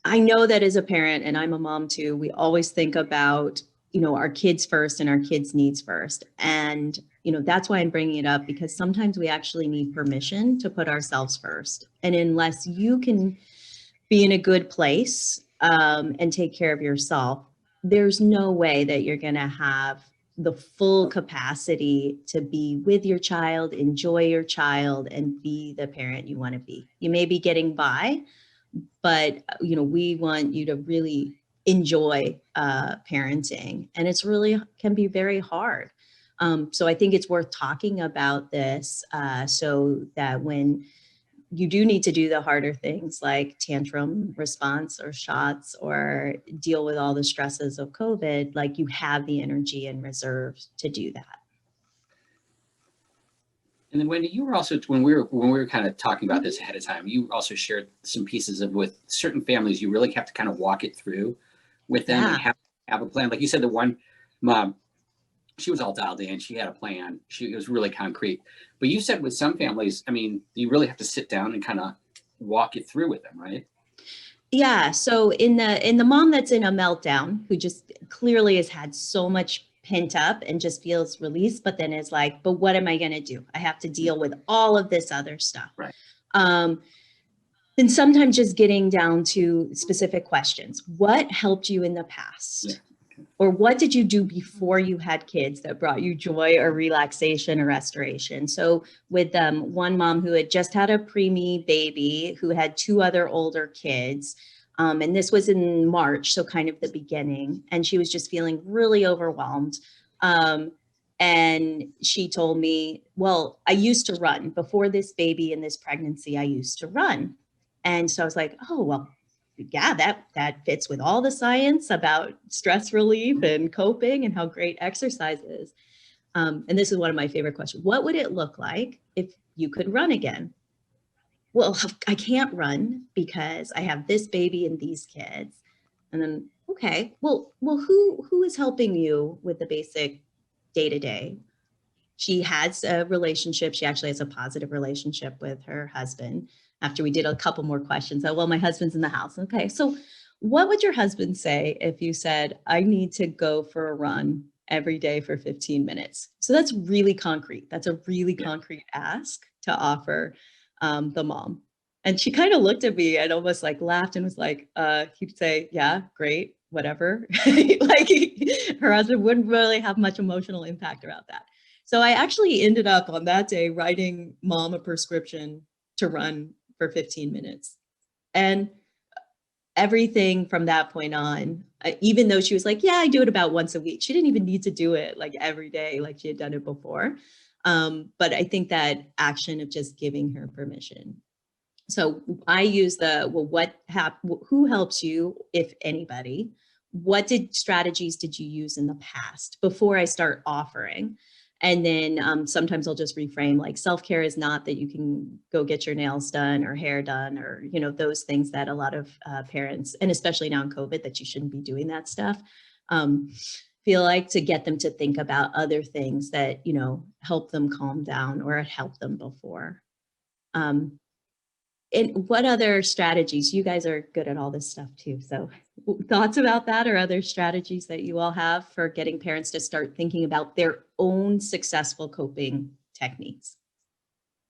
I know that as a parent, and I'm a mom too, we always think about, our kids first and our kids' needs first. And, that's why I'm bringing it up, because sometimes we actually need permission to put ourselves first. And unless you can be in a good place and take care of yourself, there's no way that you're going to have the full capacity to be with your child, enjoy your child, and be the parent you want to be. You may be getting by, but we want you to really enjoy parenting, and it's really can be very hard. So I think it's worth talking about this so that when you do need to do the harder things like tantrum response or shots or deal with all the stresses of COVID, like you have the energy and reserve to do that. And then Wendy, you were also, when we were kind of talking about this ahead of time, you also shared some pieces of with certain families, you really have to kind of walk it through with them and have a plan. Like you said, the one mom, she was all dialed in. She had a plan. It was really concrete. But you said with some families, I mean, you really have to sit down and kind of walk it through with them, right? Yeah. So in the mom that's in a meltdown, who just clearly has had so much pent up and just feels released, but then is like, but what am I going to do? I have to deal with all of this other stuff. Right. Then sometimes just getting down to specific questions. What helped you in the past? Yeah. Or what did you do before you had kids that brought you joy or relaxation or restoration? So with one mom who had just had a preemie baby, who had two other older kids, and this was in March, so kind of the beginning, and she was just feeling really overwhelmed. And she told me, well, I used to run before this baby and this pregnancy, I used to run. And so I was like, oh, well, yeah, that fits with all the science about stress relief and coping and how great exercise is. And this is one of my favorite questions. What would it look like if you could run again? Well, I can't run because I have this baby and these kids. And then, okay, well, who is helping you with the basic day to day? She has a relationship. She actually has a positive relationship with her husband. After we did a couple more questions, well, my husband's in the house. Okay, so what would your husband say if you said, I need to go for a run every day for 15 minutes? So that's really concrete. That's a really concrete ask to offer the mom. And she kind of looked at me and almost like laughed and was like, he'd say, yeah, great, whatever. Like her husband wouldn't really have much emotional impact about that. So I actually ended up on that day writing mom a prescription to run for 15 minutes. And everything from that point on, even though she was like, yeah, I do it about once a week. She didn't even need to do it like every day, like she had done it before. But I think that action of just giving her permission. So I use who helps you, if anybody? What strategies did you use in the past before I start offering? And then sometimes I'll just reframe, like self-care is not that you can go get your nails done or hair done or, those things that a lot of parents, and especially now in COVID, that you shouldn't be doing that stuff. Feel like to get them to think about other things that, help them calm down or help them before. And what other strategies? You guys are good at all this stuff too. So thoughts about that or other strategies that you all have for getting parents to start thinking about their own successful coping techniques?